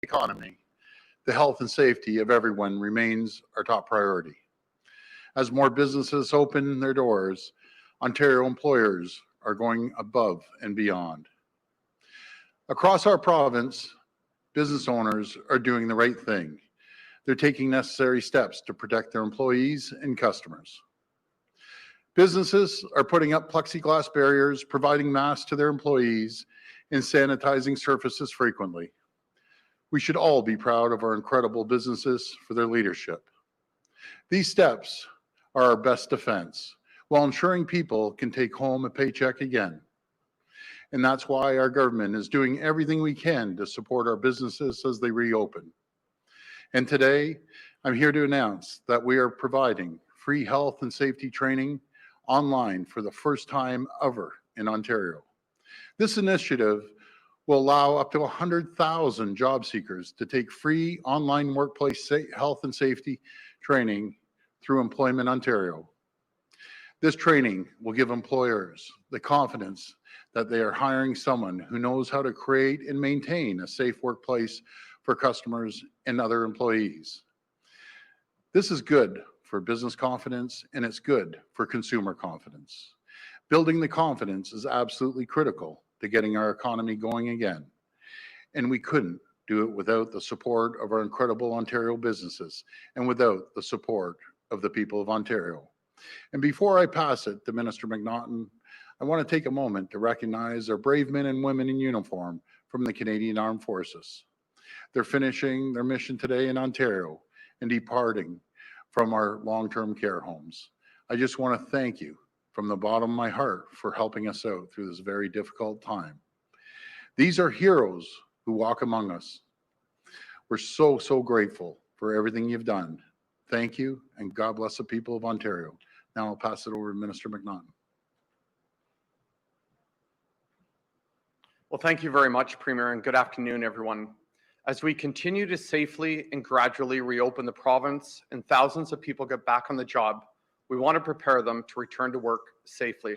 economy, the health and safety of everyone remains our top priority. As more businesses open their doors, Ontario employers are going above and beyond. Across our province, business owners are doing the right thing. They're taking necessary steps to protect their employees and customers. Businesses are putting up plexiglass barriers, providing masks to their employees, and sanitizing surfaces frequently. We should all be proud of our incredible businesses for their leadership. These steps are our best defense, while ensuring people can take home a paycheck again. And that's why our government is doing everything we can to support our businesses as they reopen. And today, I'm here to announce that we are providing free health and safety training online for the first time ever in Ontario. This initiative will allow up to 100,000 job seekers to take free online workplace health and safety training through Employment Ontario. This training will give employers the confidence that they are hiring someone who knows how to create and maintain a safe workplace for customers and other employees. This is good for business confidence, and it's good for consumer confidence. Building the confidence is absolutely critical to getting our economy going again. And we couldn't do it without the support of our incredible Ontario businesses and without the support of the people of Ontario. And before I pass it to Minister McNaughton, I want to take a moment to recognize our brave men and women in uniform from the Canadian Armed Forces. They're finishing their mission today in Ontario and departing from our long-term care homes. I just want to thank you from the bottom of my heart for helping us out through this very difficult time. These are heroes who walk among us. We're so, so grateful for everything you've done. Thank you, and God bless the people of Ontario. Now I'll pass it over to Minister McNaughton. Well, thank you very much, Premier, and good afternoon, everyone. As we continue to safely and gradually reopen the province and thousands of people get back on the job, we want to prepare them to return to work safely.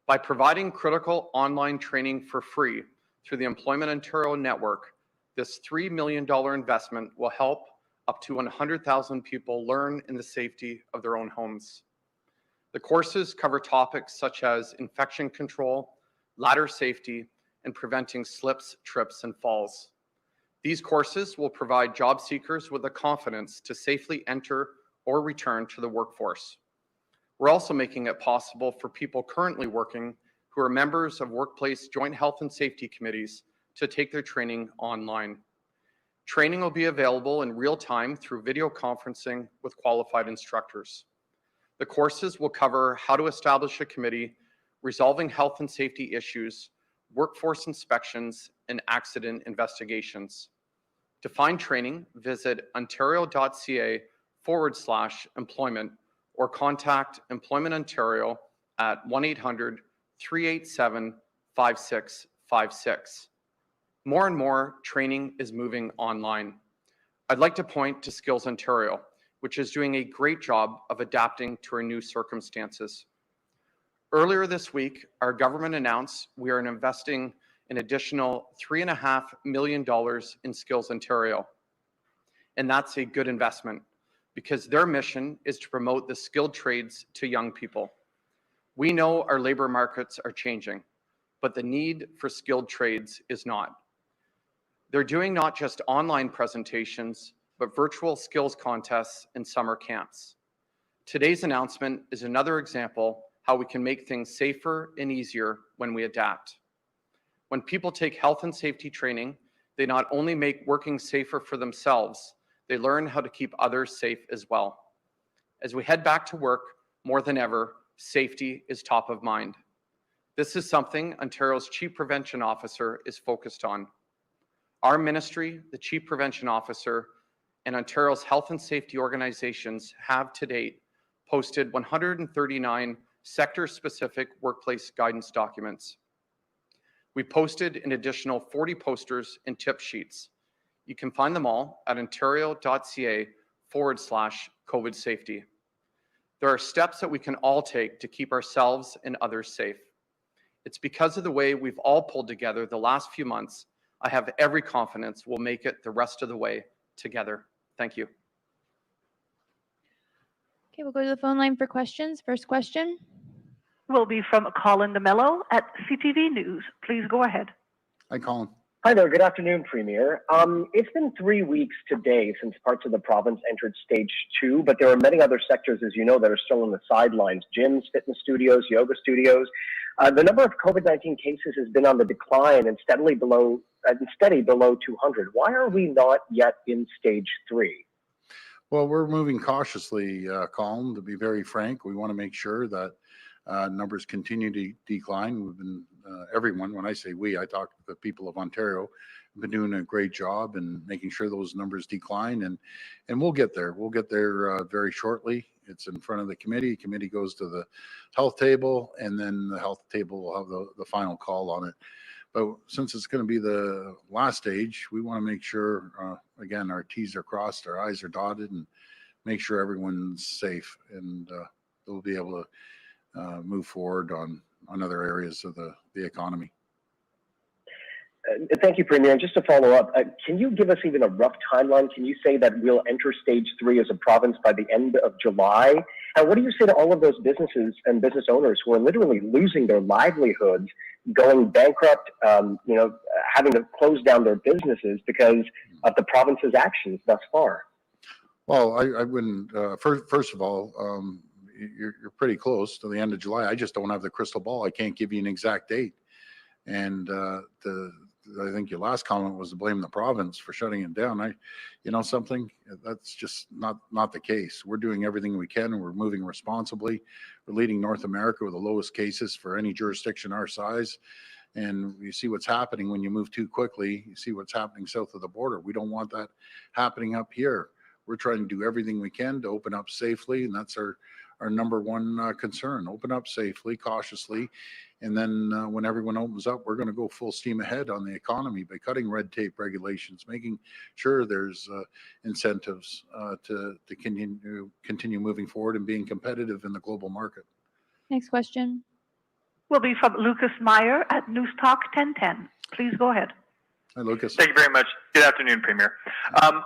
By providing critical online training for free through the Employment Ontario network, this $3 million investment will help up to 100,000 people learn in the safety of their own homes. The courses cover topics such as infection control, ladder safety, and preventing slips, trips, and falls. These courses will provide job seekers with the confidence to safely enter or return to the workforce. We're also making it possible for people currently working who are members of workplace joint health and safety committees to take their training online. Training will be available in real time through video conferencing with qualified instructors. The courses will cover how to establish a committee, resolving health and safety issues, workforce inspections, and accident investigations. To find training, visit ontario.ca/employment or contact Employment Ontario at 1-800-387-5656. More and more training is moving online. I'd like to point to Skills Ontario, which is doing a great job of adapting to our new circumstances. Earlier this week, our government announced we are investing an additional $3.5 million in Skills Ontario. And that's a good investment because their mission is to promote the skilled trades to young people. We know our labor markets are changing, but the need for skilled trades is not. They're doing not just online presentations, but virtual skills contests and summer camps. Today's announcement is another example how we can make things safer and easier when we adapt. When people take health and safety training, they not only make working safer for themselves, they learn how to keep others safe as well. As we head back to work, more than ever, safety is top of mind. This is something Ontario's Chief Prevention Officer is focused on. Our ministry, the Chief Prevention Officer, and Ontario's health and safety organizations have to date posted 139 sector-specific workplace guidance documents. We posted an additional 40 posters and tip sheets. You can find them all at ontario.ca/COVID safety. There are steps that we can all take to keep ourselves and others safe. It's because of the way we've all pulled together the last few months I have every confidence we'll make it the rest of the way together. Thank you. Okay, we'll go to the phone line for questions. First question. Will be from Colin DeMello at CTV News. Please go ahead. Hi, Colin. Hi there. Good afternoon, Premier. It's been 3 weeks today since parts of the province entered stage 2, but there are many other sectors, as you know, that are still on the sidelines: gyms, fitness studios, yoga studios. The number of COVID-19 cases has been on the decline and steady below 200. Why are we not yet in stage 3? Well, we're moving cautiously, Colin, to be very frank. We want to make sure that numbers continue to decline. We've been, everyone, when I say we, I talk to the people of Ontario, have been doing a great job in making sure those numbers decline, and we'll get there. We'll get there very shortly. It's in front of the committee. Committee goes to the health table, and then the health table will have the final call on it. But since it's going to be the last stage, we want to make sure, again, our T's are crossed, our I's are dotted, and make sure everyone's safe, and they'll be able to move forward on other areas of the economy. Thank you, Premier. And just to follow up, can you give us even a rough timeline? Can you say that we'll enter stage 3 as a province by the end of July? And what do you say to all of those businesses and business owners who are literally losing their livelihoods, going bankrupt, having to close down their businesses because of the province's actions thus far? Well, I wouldn't, first of all, you're pretty close to the end of July. I just don't have the crystal ball. I can't give you an exact date. And I think your last comment was to blame the province for shutting it down. Something that's just not the case. We're doing everything we can, and we're moving responsibly. We're leading North America with the lowest cases for any jurisdiction our size. And you see what's happening when you move too quickly. You see what's happening south of the border. We don't want that happening up here. We're trying to do everything we can to open up safely, and that's our number one concern. Open up safely, cautiously, and then when everyone opens up, we're going to go full steam ahead on the economy by cutting red tape regulations, making sure there's incentives to continue moving forward and being competitive in the global market. Next question. Will be from Lucas Meyer at News Talk 1010. Please go ahead. Hi, Lucas. Thank you very much. Good afternoon, Premier.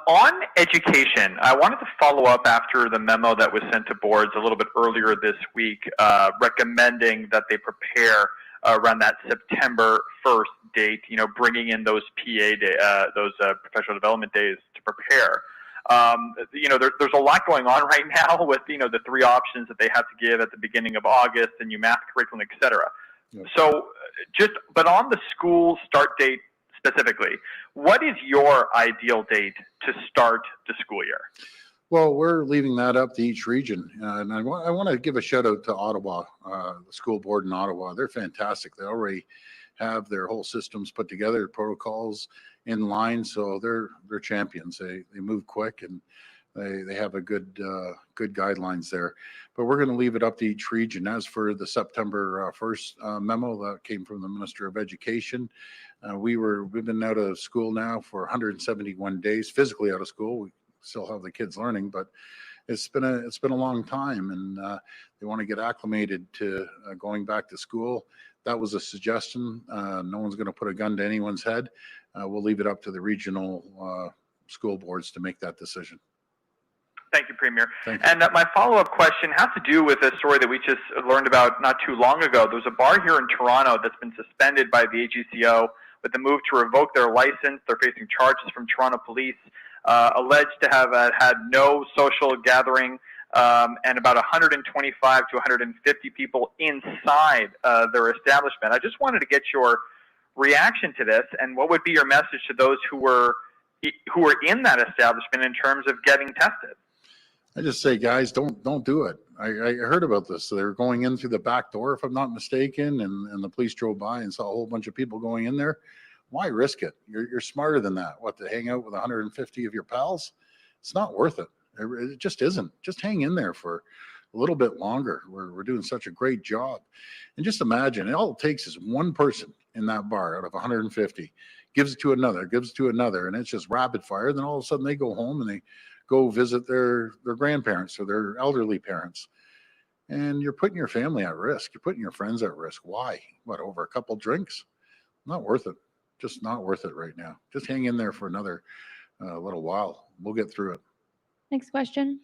On education, I wanted to follow up after the memo that was sent to boards a little bit earlier this week, recommending that they prepare around that September 1st date, bringing in those PA day, those professional development days to prepare. There's a lot going on right now with, the 3 options that they have to give at the beginning of August, and new math curriculum, et cetera. Yeah. So but on the school start date specifically, what is your ideal date to start the school year? Well, we're leaving that up to each region. And I want to give a shout out to Ottawa, the school board in Ottawa. They're fantastic. They already have their whole systems put together, protocols in line. So they're champions. They move quick, and they have a good guidelines there. But we're going to leave it up to each region. As for the September 1st memo that came from the Minister of Education, we've been out of school now for 171 days, physically out of school. We still have the kids learning, but it's been a long time, and they want to get acclimated to going back to school. That was a suggestion. No one's going to put a gun to anyone's head. We'll leave it up to the regional school boards to make that decision. Thank you, Premier. Thank you. And my follow-up question has to do with a story that we just learned about not too long ago. There's a bar here in Toronto that's been suspended by the AGCO with the move to revoke their license. They're facing charges from Toronto police, alleged to have had no social gathering, and about 125 to 150 people inside their establishment. I just wanted to get your reaction to this, and what would be your message to those who were in that establishment in terms of getting tested? I just say, guys, don't do it. I heard about this. So they were going in through the back door, if I'm not mistaken, and the police drove by and saw a whole bunch of people going in there. Why risk it? You're smarter than that. What, to hang out with 150 of your pals? It's not worth it. It just isn't. Just hang in there for a little bit longer. We're doing such a great job. And just imagine, all it takes is one person in that bar out of 150, gives it to another, and it's just rapid fire. Then all of a sudden they go home and they go visit their grandparents or their elderly parents. And you're putting your family at risk. You're putting your friends at risk. Why? What, over a couple drinks? Not worth it. just not worth it right now. Just hang in there for another little while. We'll get through it. Next question.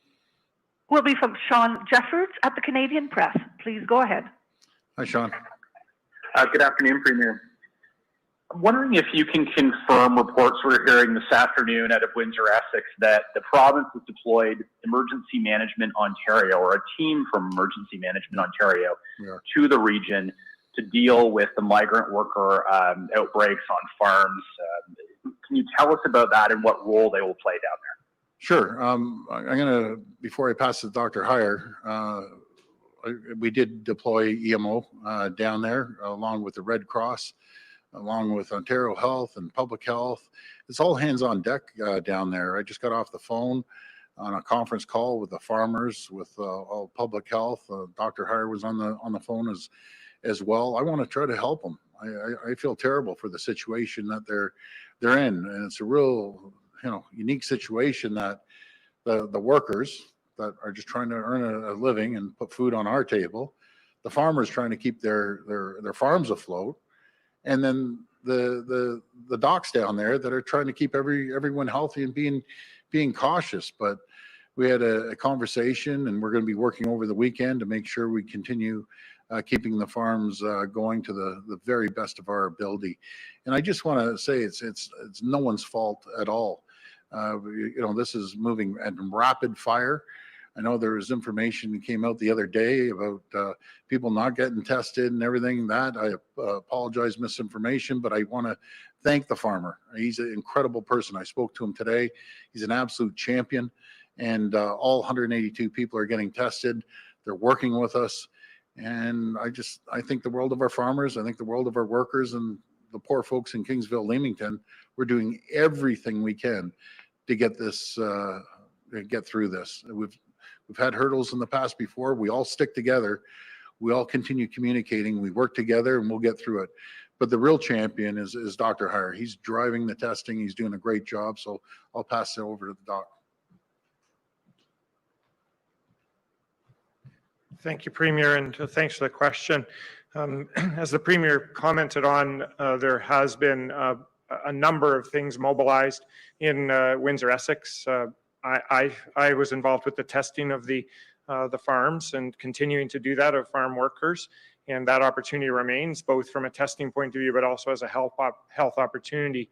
Will be from Sean Jeffords at the Canadian Press. Please go ahead. Hi, Sean. Good afternoon, Premier. I'm wondering if you can confirm reports we're hearing this afternoon out of Windsor, Essex, that the province has deployed Emergency Management Ontario, or a team from Emergency Management Ontario, to the region to deal with the migrant worker outbreaks on farms. Can you tell us about that and what role they will play down there? Sure. I'm going to, before I pass to Dr. Heyer, we did deploy EMO down there along with the Red Cross, along with Ontario Health and Public Health. It's all hands on deck down there. I just got off the phone on a conference call with the farmers, with all Public Health. Dr. Heyer was on the phone as well. I want to try to help them. I feel terrible for the situation that they're in, and it's a real unique situation that the workers that are just trying to earn a living and put food on our table, the farmers trying to keep their farms afloat, and then the docs down there that are trying to keep everyone healthy and being cautious. But we had a conversation, and we're going to be working over the weekend to make sure we continue keeping the farms going to the very best of our ability. And I just want to say it's no one's fault at all. This is moving at rapid fire. I know there was information that came out the other day about people not getting tested and everything. That I apologize, misinformation, but I want to thank the farmer. He's an incredible person. I spoke to him today. He's an absolute champion, and all 182 people are getting tested. They're working with us, and I think the world of our farmers. I think the world of our workers and the poor folks in Kingsville, Leamington. We're doing everything we can to get this, get through this. We've had hurdles in the past before. We all stick together. We all continue communicating. We work together, and we'll get through it. But the real champion is Dr. Heyer. He's driving the testing. He's doing a great job. So I'll pass it over to the doc. Thank you, Premier, and thanks for the question. As the Premier commented on, there has been a number of things mobilized in Windsor, Essex. I was involved with the testing of the farms and continuing to do that of farm workers, and that opportunity remains both from a testing point of view, but also as a health opportunity.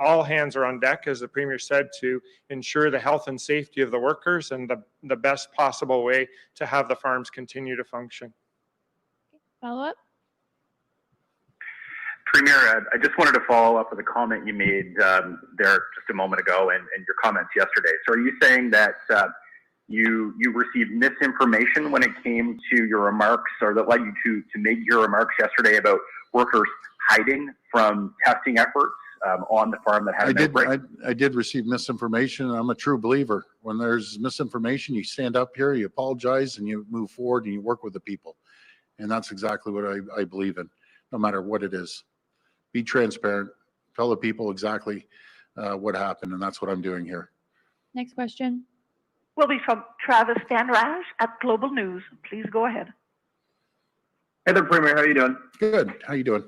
All hands are on deck, as the Premier said, to ensure the health and safety of the workers and the best possible way to have the farms continue to function. Follow up. Premier, I just wanted to follow up with a comment you made there just a moment ago and your comments yesterday. So are you saying that you received misinformation when it came to your remarks, or that led you to make your remarks yesterday about workers hiding from testing efforts on the farm that had an outbreak? I did receive misinformation. I'm a true believer. When there's misinformation, you stand up here, you apologize, and you move forward, and you work with the people. And that's exactly what I believe in, no matter what it is. Be transparent. Tell the people exactly what happened, and that's what I'm doing here. Next question. Will be from Travis Stanraj at Global News. Please go ahead. Hey there, Premier. How are you doing? Good. How you doing?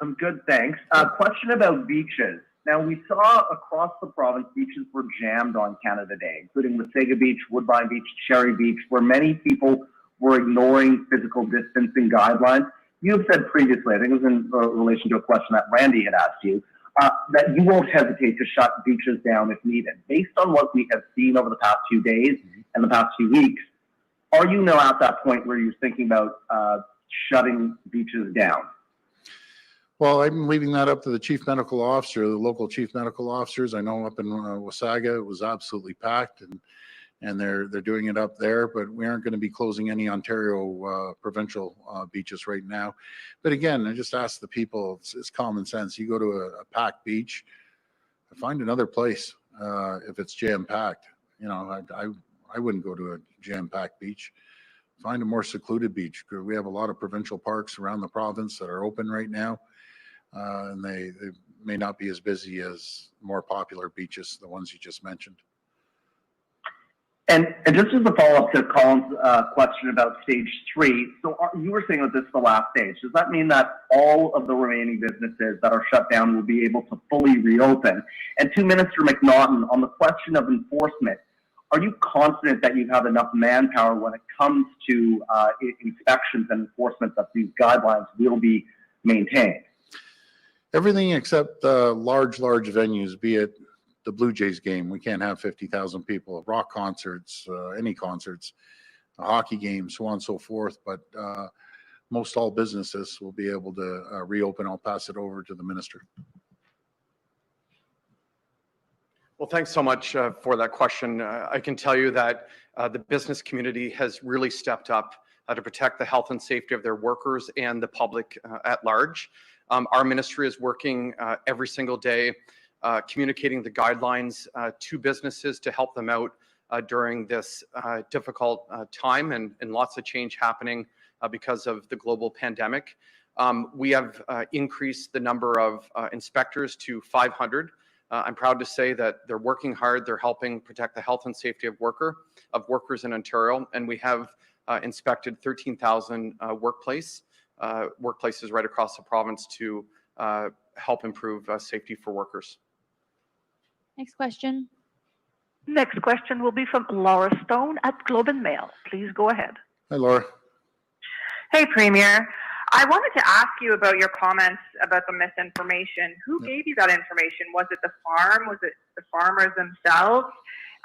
I'm good, thanks. Question about beaches. Now, we saw across the province beaches were jammed on Canada Day, including Wasaga Beach, Woodbine Beach, Cherry Beach, where many people were ignoring physical distancing guidelines. You have said previously, I think it was in relation to a question that Randy had asked you, that you won't hesitate to shut beaches down if needed. Based on what we have seen over the past few days and the past few weeks, are you now at that point where you're thinking about shutting beaches down? Well, I'm leaving that up to the chief medical officer, the local chief medical officers. I know up in Wasaga, it was absolutely packed, and they're doing it up there, but we aren't going to be closing any Ontario provincial beaches right now. But again, I just ask the people, it's common sense. You go to a packed beach, find another place if it's jam-packed. I wouldn't go to a jam-packed beach. Find a more secluded beach. We have a lot of provincial parks around the province that are open right now, and they may not be as busy as more popular beaches, the ones you just mentioned. And just as a follow-up to Colin's question about stage 3, so you were saying that this is the last stage. Does that mean that all of the remaining businesses that are shut down will be able to fully reopen? And to Minister McNaughton, on the question of enforcement, are you confident that you have enough manpower when it comes to inspections and enforcement that these guidelines will be maintained? Everything except large venues, be it the Blue Jays game, we can't have 50,000 people, rock concerts, any concerts, a hockey game, so on and so forth. But most all businesses will be able to reopen. I'll pass it over to the minister. Well, thanks so much for that question. I can tell you that the business community has really stepped up to protect the health and safety of their workers and the public at large. Our ministry is working every single day, communicating the guidelines to businesses to help them out during this difficult time and lots of change happening because of the global pandemic. We have increased the number of inspectors to 500. I'm proud to say that they're working hard. They're helping protect the health and safety of workers in Ontario, and we have inspected 13,000 workplaces right across the province to help improve safety for workers. Next question. Next question will be from Laura Stone at Globe and Mail. Please go ahead. Hi, Laura. Hey, Premier. I wanted to ask you about your comments about the misinformation. Who gave you that information? Was it the farm? Was it the farmers themselves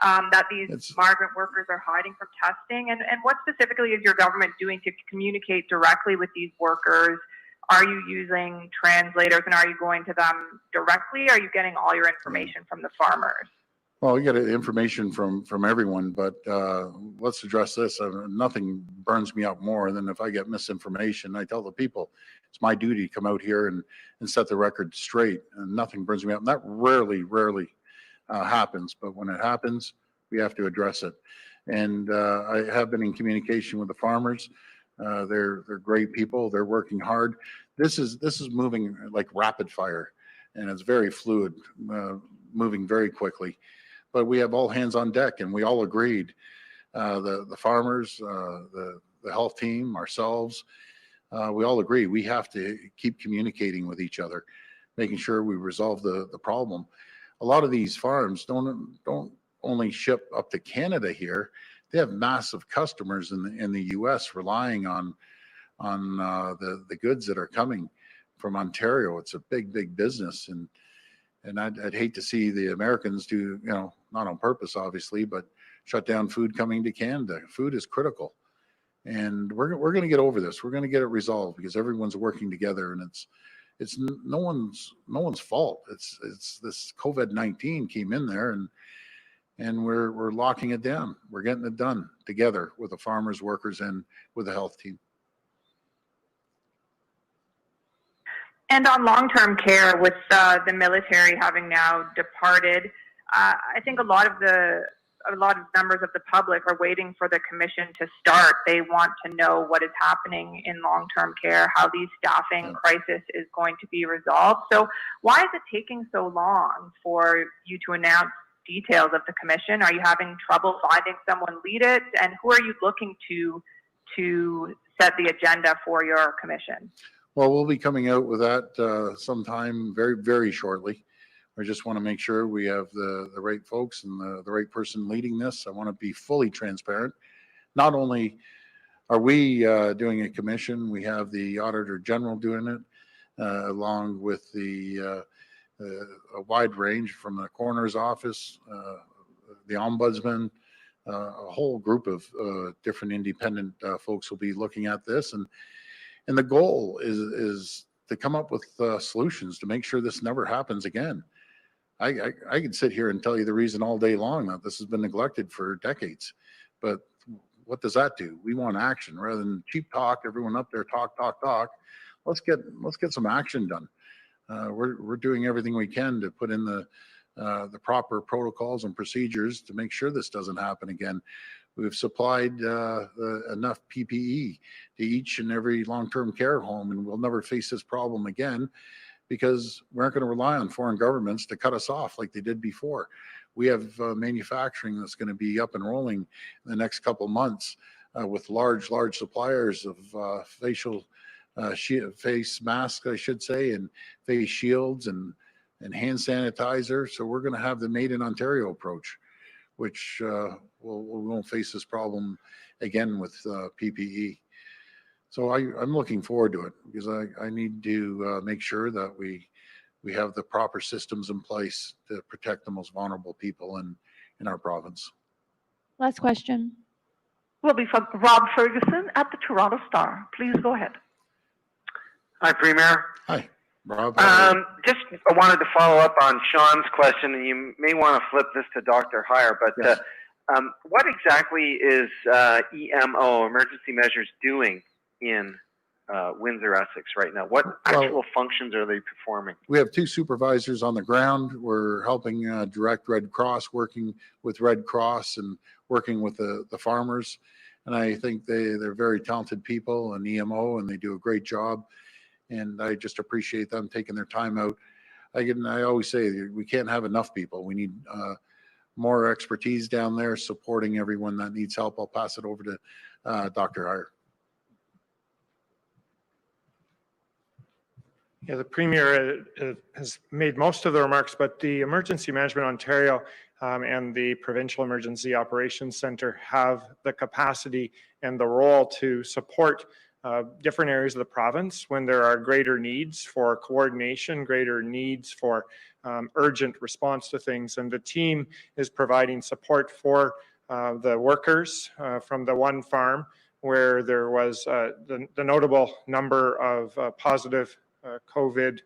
that these migrant workers are hiding from testing? And what specifically is your government doing to communicate directly with these workers? Are you using translators, and are you going to them directly? Are you getting all your information from the farmers? Well, we get information from everyone, but let's address this. Nothing burns me up more than if I get misinformation. I tell the people it's my duty to come out here and set the record straight, and nothing burns me up. And that rarely happens, but when it happens, we have to address it. And I have been in communication with the farmers. They're great people. They're working hard. This is moving like rapid fire, and it's very fluid, moving very quickly. But we have all hands on deck, and we all agreed, the farmers, the health team, ourselves, we all agree we have to keep communicating with each other, making sure we resolve the problem. A lot of these farms don't only ship up to Canada here. They have massive customers in the U.S. relying on the goods that are coming from Ontario. It's a big business, and I'd hate to see the Americans do, not on purpose, obviously, but shut down food coming to Canada. Food is critical, and we're going to get over this. We're going to get it resolved because everyone's working together, and it's no one's fault. It's this COVID-19 came in there, and we're locking it down. We're getting it done together with the farmers, workers, and with the health team. And on long-term care, with the military having now departed, I think a lot of members of the public are waiting for the commission to start. They want to know what is happening in long-term care, how the staffing crisis is going to be resolved. So why is it taking so long for you to announce details of the commission? Are you having trouble finding someone lead it? And who are you looking to set the agenda for your commission? Well, we'll be coming out with that sometime very shortly. I just want to make sure we have the right folks and the right person leading this. I want to be fully transparent. Not only are we doing a commission, we have the Auditor General doing it, along with a wide range from the coroner's office, the ombudsman, a whole group of different independent folks will be looking at this. And the goal is to come up with solutions to make sure this never happens again. I could sit here and tell you the reason all day long that this has been neglected for decades, but what does that do? We want action rather than cheap talk. Everyone up there talk. Let's get some action done. We're doing everything we can to put in the proper protocols and procedures to make sure this doesn't happen again. We've supplied enough PPE to each and every long-term care home, and we'll never face this problem again because we aren't going to rely on foreign governments to cut us off like they did before. We have manufacturing that's going to be up and rolling in the next couple of months with large suppliers of face masks, I should say, and face shields and hand sanitizer. So we're going to have the Made in Ontario approach, which we won't face this problem again with PPE. So I'm looking forward to it because I need to make sure that we have the proper systems in place to protect the most vulnerable people in our province. Last question. Will be from Rob Ferguson at the Toronto Star. Please go ahead. Hi, Premier. Hi, Rob. Just wanted to follow up on Sean's question, and you may want to flip this to Dr. Heyer, but Yes. what exactly is EMO, Emergency Measures, doing in Windsor, Essex right now? What actual functions are they performing? We have 2 supervisors on the ground. We're helping direct Red Cross, working with Red Cross and working with the farmers. And I think they're very talented people in EMO, and they do a great job. And I just appreciate them taking their time out. I always say we can't have enough people. We need more expertise down there supporting everyone that needs help. I'll pass it over to Dr. Heyer. Yeah, the Premier has made most of the remarks, but the Emergency Management Ontario and the Provincial Emergency Operations Centre have the capacity and the role to support different areas of the province when there are greater needs for coordination, greater needs for urgent response to things. And the team is providing support for the workers from the one farm where there was the notable number of positive COVID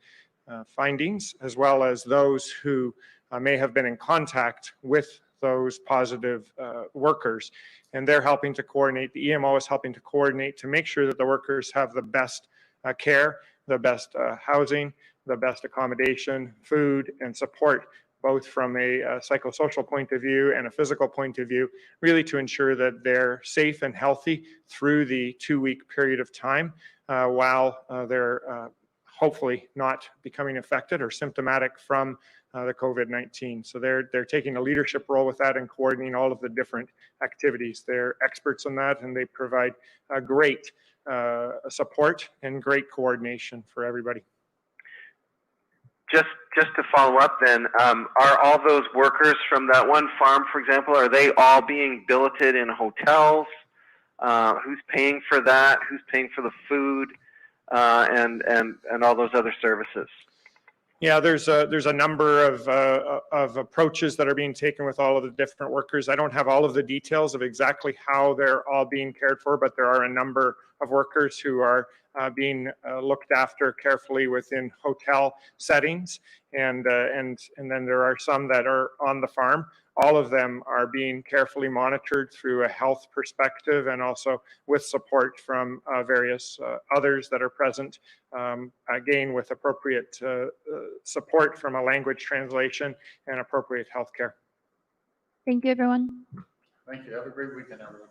findings, as well as those who may have been in contact with those positive workers. And they're helping to coordinate, the EMO is helping to coordinate to make sure that the workers have the best care, the best housing, the best accommodation, food, and support, both from a psychosocial point of view and a physical point of view, really to ensure that they're safe and healthy through the 2-week period of time while they're hopefully not becoming affected or symptomatic from the COVID-19. So they're taking a leadership role with that and coordinating all of the different activities. They're experts in that, and they provide great support and great coordination for everybody. Just to follow up then, are all those workers from that one farm, for example, are they all being billeted in hotels? Who's paying for that? Who's paying for the food? And all those other services? Yeah, there's a number of approaches that are being taken with all of the different workers. I don't have all of the details of exactly how they're all being cared for, but there are a number of workers who are being looked after carefully within hotel settings, and then there are some that are on the farm. All of them are being carefully monitored through a health perspective, and also with support from various others that are present, again with appropriate support from a language translation and appropriate health care. Thank you, everyone. Thank you. Have a great weekend, everyone.